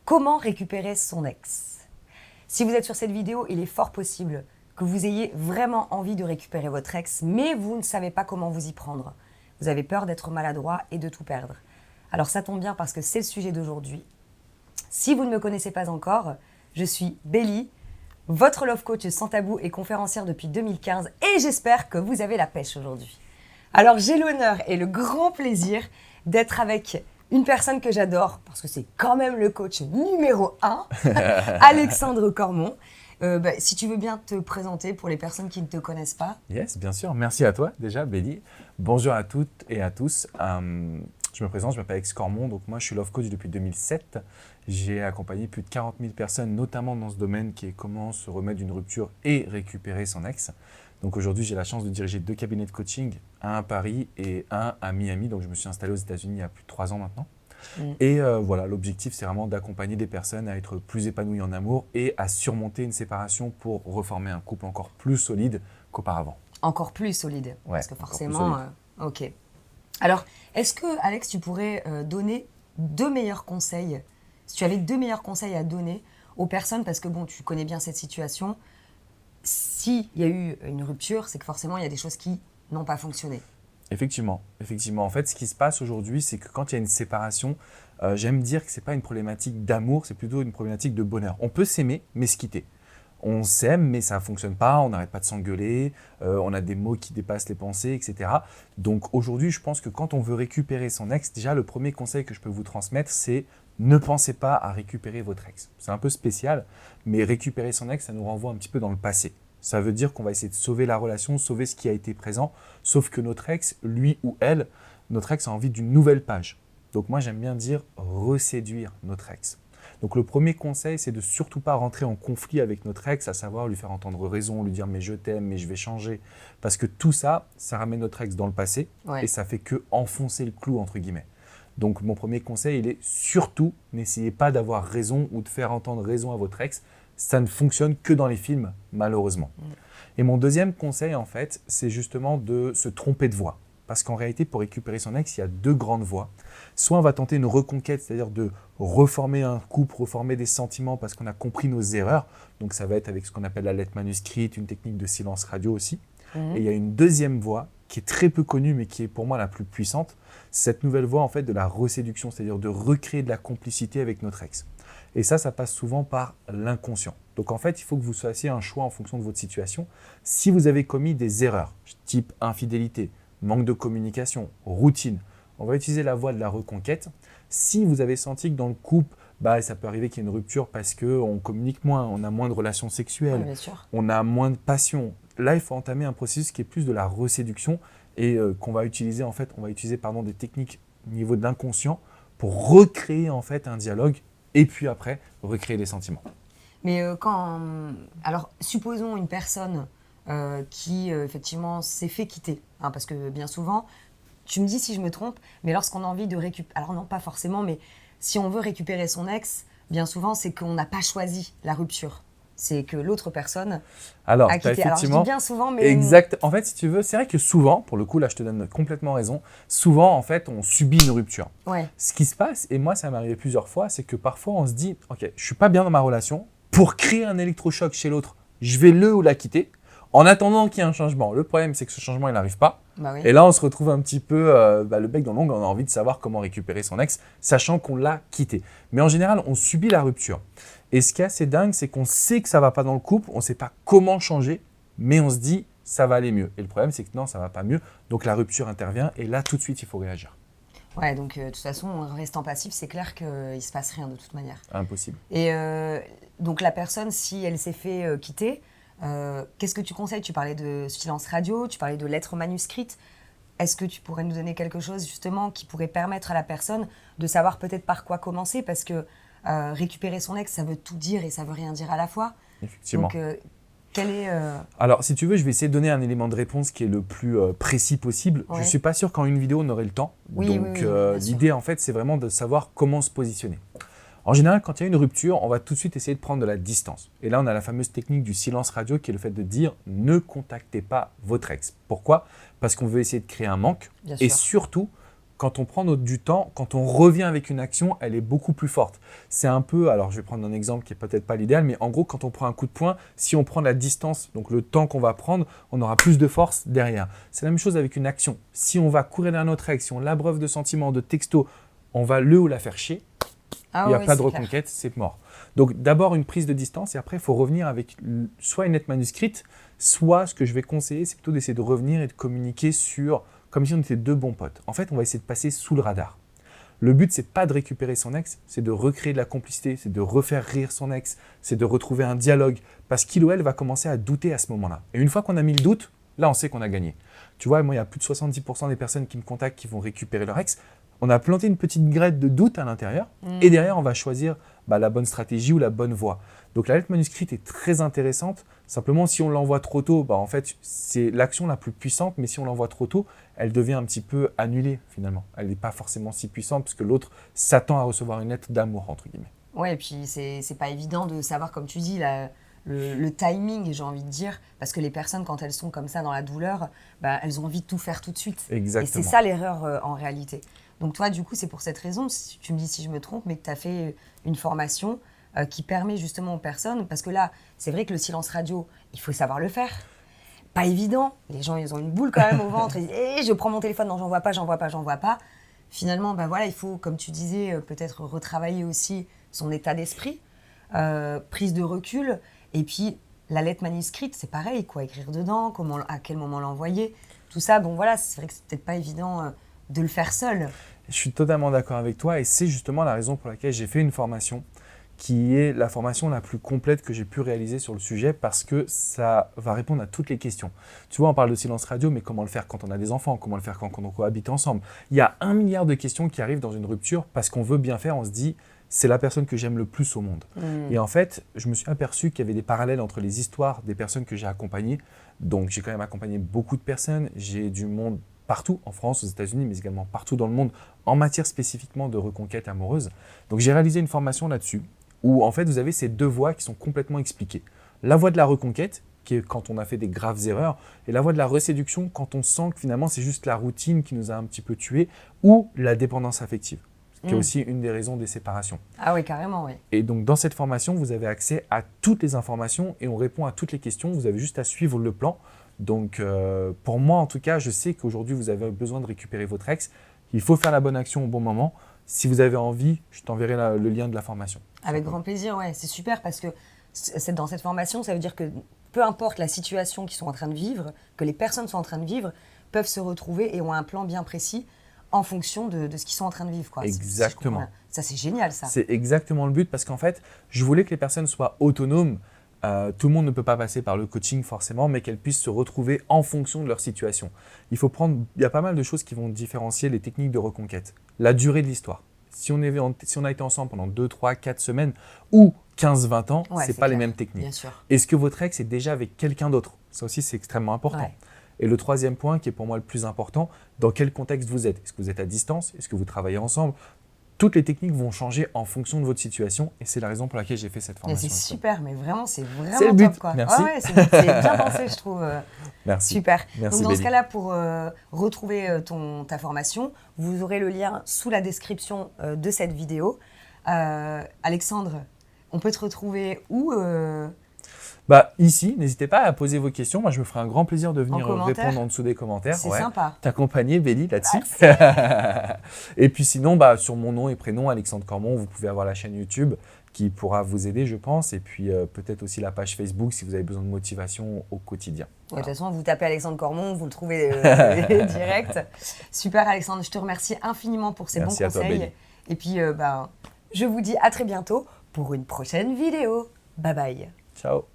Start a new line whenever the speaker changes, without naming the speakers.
Comment récupérer son ex? Si vous êtes sur cette vidéo, il est fort possible que vous ayez vraiment envie de récupérer votre ex, mais vous ne savez pas comment vous y prendre. Vous avez peur d'être maladroit et de tout perdre. Alors ça tombe bien parce que c'est le sujet d'aujourd'hui. Si vous ne me connaissez pas encore, je suis Bélie, votre love coach sans tabou et conférencière depuis 2015 et j'espère que vous avez la pêche aujourd'hui. Alors j'ai l'honneur et le grand plaisir d'être avec une personne que j'adore, parce que c'est quand même le coach numéro 1, Alexandre Cormon. Si tu veux bien te présenter pour les personnes qui ne te connaissent pas.
Yes, bien sûr. Merci à toi déjà, Bélie. Bonjour à toutes et à tous. Je me présente, je m'appelle Alex Cormon. Donc moi, je suis love coach depuis 2007. J'ai accompagné plus de 40 000 personnes, notamment dans ce domaine qui est comment se remettre d'une rupture et récupérer son ex. Donc aujourd'hui, j'ai la chance de diriger 2 cabinets de coaching, un à Paris et un à Miami. Donc je me suis installé aux États-Unis il y a plus de 3 ans maintenant. Et voilà, l'objectif, c'est vraiment d'accompagner des personnes à être plus épanouies en amour et à surmonter une séparation pour reformer un couple encore plus solide qu'auparavant.
Encore plus solide,
Ouais,
parce que forcément, ok. Alors, est-ce que, Alex, tu pourrais donner 2 meilleurs conseils, si tu avais 2 meilleurs conseils à donner aux personnes, parce que bon, tu connais bien cette situation, s'il y a eu une rupture, c'est que forcément, il y a des choses qui n'ont pas fonctionné.
Effectivement. En fait, ce qui se passe aujourd'hui, c'est que quand il y a une séparation, j'aime dire que ce n'est pas une problématique d'amour, c'est plutôt une problématique de bonheur. On peut s'aimer, mais se quitter. On s'aime, mais ça ne fonctionne pas, on n'arrête pas de s'engueuler, on a des mots qui dépassent les pensées, etc. Donc aujourd'hui, je pense que quand on veut récupérer son ex, déjà le premier conseil que je peux vous transmettre, c'est ne pensez pas à récupérer votre ex. C'est un peu spécial, mais récupérer son ex, ça nous renvoie un petit peu dans le passé. Ça veut dire qu'on va essayer de sauver la relation, sauver ce qui a été présent, sauf que notre ex, lui ou elle, notre ex a envie d'une nouvelle page. Donc moi, j'aime bien dire reséduire notre ex. Donc le premier conseil, c'est de surtout pas rentrer en conflit avec notre ex, à savoir lui faire entendre raison, lui dire mais je t'aime, mais je vais changer. Parce que tout ça, ça ramène notre ex dans le passé et ça fait que enfoncer le clou entre guillemets. Donc mon premier conseil, il est surtout n'essayez pas d'avoir raison ou de faire entendre raison à votre ex. Ça ne fonctionne que dans les films, malheureusement. Et mon deuxième conseil, en fait, c'est justement de se tromper de voie. Parce qu'en réalité, pour récupérer son ex, il y a 2 grandes voies. Soit on va tenter une reconquête, c'est-à-dire de reformer un couple, reformer des sentiments parce qu'on a compris nos erreurs. Donc ça va être avec ce qu'on appelle la lettre manuscrite, une technique de silence radio aussi. Et il y a une deuxième voie qui est très peu connue, mais qui est pour moi la plus puissante. C'est cette nouvelle voie en fait, de la reséduction, c'est-à-dire de recréer de la complicité avec notre ex. Et ça passe souvent par l'inconscient. Donc en fait, il faut que vous fassiez un choix en fonction de votre situation. Si vous avez commis des erreurs, type infidélité, manque de communication, routine, on va utiliser la voie de la reconquête. Si vous avez senti que dans le couple, ça peut arriver qu'il y ait une rupture parce qu'on communique moins, on a moins de relations sexuelles, on a moins de passion. Là, il faut entamer un processus qui est plus de la reséduction et qu'on va utiliser, en fait, des techniques au niveau de l'inconscient pour recréer en fait un dialogue et puis après, recréer des sentiments.
Mais alors, supposons une personne qui, effectivement, s'est fait quitter. Parce que bien souvent, tu me dis si je me trompe, mais lorsqu'on a envie de récupérer... Alors non, pas forcément, mais si on veut récupérer son ex, bien souvent, c'est qu'on n'a pas choisi la rupture. C'est que l'autre personne a quitté.
Effectivement,
alors, je dis bien souvent, mais...
Exact. En fait, si tu veux, c'est vrai que souvent, pour le coup, là, je te donne complètement raison, souvent, en fait, on subit une rupture.
Ouais.
Ce qui se passe, et moi, ça m'est arrivé plusieurs fois, c'est que parfois, on se dit, OK, je ne suis pas bien dans ma relation, pour créer un électrochoc chez l'autre, je vais le ou la quitter, en attendant qu'il y ait un changement. Le problème, c'est que ce changement, il n'arrive pas.
Oui.
Et là, on se retrouve un petit peu le bec dans l'ongle, on a envie de savoir comment récupérer son ex, sachant qu'on l'a quitté. Mais en général, on subit la rupture. Et ce qui est assez dingue, c'est qu'on sait que ça ne va pas dans le couple, on ne sait pas comment changer, mais on se dit ça va aller mieux. Et le problème, c'est que non, ça ne va pas mieux. Donc la rupture intervient et là, tout de suite, il faut réagir.
Ouais, donc de toute façon, en restant passif, c'est clair qu'il ne se passe rien de toute manière.
Impossible.
Et donc la personne, si elle s'est fait quitter, qu'est-ce que tu conseilles? Tu parlais de silence radio, tu parlais de lettres manuscrites. Est-ce que tu pourrais nous donner quelque chose justement qui pourrait permettre à la personne de savoir peut-être par quoi commencer? Parce que récupérer son ex, ça veut tout dire et ça veut rien dire à la fois.
Effectivement.
Donc, quel est...
Alors, si tu veux, je vais essayer de donner un élément de réponse qui est le plus précis possible.
Ouais.
Je ne suis pas sûr qu'en une vidéo, on aurait le temps.
Oui,
Donc,
bien
l'idée, en fait, c'est vraiment de savoir comment se positionner. En général, quand il y a une rupture, on va tout de suite essayer de prendre de la distance. Et là, on a la fameuse technique du silence radio qui est le fait de dire « ne contactez pas votre ex ». Pourquoi? Parce qu'on veut essayer de créer un manque et surtout, quand on prend du temps, quand on revient avec une action, elle est beaucoup plus forte. C'est un peu, alors je vais prendre un exemple qui n'est peut-être pas l'idéal, mais en gros, quand on prend un coup de poing, si on prend la distance, donc le temps qu'on va prendre, on aura plus de force derrière. C'est la même chose avec une action. Si on va courir derrière notre ex, si on l'abreuve de sentiments, de textos, on va le ou la faire chier. Il n'y a pas de reconquête, c'est mort. Donc d'abord une prise de distance et après il faut revenir avec soit une lettre manuscrite, soit ce que je vais conseiller, c'est plutôt d'essayer de revenir et de communiquer comme si on était deux bons potes. En fait, on va essayer de passer sous le radar. Le but, c'est pas de récupérer son ex, c'est de recréer de la complicité, c'est de refaire rire son ex, c'est de retrouver un dialogue, parce qu'il ou elle va commencer à douter à ce moment-là. Et une fois qu'on a mis le doute, là, on sait qu'on a gagné. Tu vois, moi, il y a plus de 70% des personnes qui me contactent qui vont récupérer leur ex. On a planté une petite graine de doute à l'intérieur, et derrière, on va choisir la bonne stratégie ou la bonne voie. Donc la lettre manuscrite est très intéressante. Simplement, si on l'envoie trop tôt, en fait, c'est l'action la plus puissante, mais si on l'envoie trop tôt, elle devient un petit peu annulée finalement. Elle n'est pas forcément si puissante parce que l'autre s'attend à recevoir une lettre d'amour, entre guillemets.
Ouais, et puis c'est pas évident de savoir, comme tu dis, le timing, j'ai envie de dire, parce que les personnes, quand elles sont comme ça dans la douleur, elles ont envie de tout faire tout de suite.
Exactement.
Et c'est ça l'erreur en réalité. Donc toi, du coup, c'est pour cette raison, si tu me dis si je me trompe, mais que tu as fait une formation qui permet justement aux personnes, parce que là, c'est vrai que le silence radio, il faut savoir le faire. Pas évident, les gens, ils ont une boule quand même au ventre, ils disent je prends mon téléphone, non, j'en vois pas. Finalement, il faut, comme tu disais, peut-être retravailler aussi son état d'esprit, prise de recul, et puis la lettre manuscrite, c'est pareil, quoi, écrire dedans, à quel moment l'envoyer, tout ça, c'est vrai que c'est peut-être pas évident de le faire seul.
Je suis totalement d'accord avec toi et c'est justement la raison pour laquelle j'ai fait une formation qui est la formation la plus complète que j'ai pu réaliser sur le sujet parce que ça va répondre à toutes les questions. Tu vois, on parle de silence radio, mais comment le faire quand on a des enfants? Comment le faire quand on cohabite ensemble? Il y a 1 milliard de questions qui arrivent dans une rupture parce qu'on veut bien faire, on se dit c'est la personne que j'aime le plus au monde. Et en fait, je me suis aperçu qu'il y avait des parallèles entre les histoires des personnes que j'ai accompagnées. Donc j'ai quand même accompagné beaucoup de personnes, j'ai du monde partout, en France, aux États-Unis, mais également partout dans le monde, en matière spécifiquement de reconquête amoureuse. Donc j'ai réalisé une formation là-dessus, où en fait vous avez ces deux voies qui sont complètement expliquées. La voie de la reconquête, qui est quand on a fait des graves erreurs, et la voie de la reséduction, quand on sent que finalement c'est juste la routine qui nous a un petit peu tués, ou la dépendance affective, qui est aussi une des raisons des séparations.
Ah oui, carrément, oui.
Et donc dans cette formation, vous avez accès à toutes les informations et on répond à toutes les questions, vous avez juste à suivre le plan. Donc pour moi en tout cas, je sais qu'aujourd'hui vous avez besoin de récupérer votre ex. Il faut faire la bonne action au bon moment. Si vous avez envie, je t'enverrai le lien de la formation.
Avec grand plaisir, ouais. C'est super parce que dans cette formation, ça veut dire que peu importe la situation qu'ils sont en train de vivre, que les personnes sont en train de vivre, peuvent se retrouver et ont un plan bien précis en fonction de ce qu'ils sont en train de vivre, quoi.
Exactement.
Ça, c'est génial, ça.
C'est exactement le but parce qu'en fait, je voulais que les personnes soient autonomes. Tout le monde ne peut pas passer par le coaching forcément, mais qu'elles puissent se retrouver en fonction de leur situation. Il y a pas mal de choses qui vont différencier les techniques de reconquête. La durée de l'histoire. Si on a été ensemble pendant 2, 3, 4 semaines ou 15, 20 ans,
ouais,
c'est pas les mêmes techniques.
Bien sûr.
Est-ce que votre ex est déjà avec quelqu'un d'autre? Ça aussi, c'est extrêmement important.
Ouais.
Et le troisième point, qui est pour moi le plus important, dans quel contexte vous êtes? Est-ce que vous êtes à distance? Est-ce que vous travaillez ensemble? Toutes les techniques vont changer en fonction de votre situation et c'est la raison pour laquelle j'ai fait cette formation.
C'est super, mais vraiment, c'est vraiment
c'est le but.
Top, quoi.
Merci.
C'est bien pensé, je trouve.
Merci.
Super.
Merci,
donc dans
Béli.
ce cas-là, pour retrouver ta formation, vous aurez le lien sous la description de cette vidéo. Alexandre, on peut te retrouver où
Ici, n'hésitez pas à poser vos questions. Moi, je me ferai un grand plaisir de venir répondre en dessous des commentaires.
C'est sympa.
T'accompagner, Béli, là-dessus. Et puis sinon, sur mon nom et prénom, Alexandre Cormon, vous pouvez avoir la chaîne YouTube qui pourra vous aider, je pense. Et puis peut-être aussi la page Facebook si vous avez besoin de motivation au quotidien.
De toute façon, vous tapez Alexandre Cormon, vous le trouvez direct. Super, Alexandre. Je te remercie infiniment pour ces bons conseils.
Merci à toi, Béli.
Et puis, je vous dis à très bientôt pour une prochaine vidéo. Bye bye.
Ciao.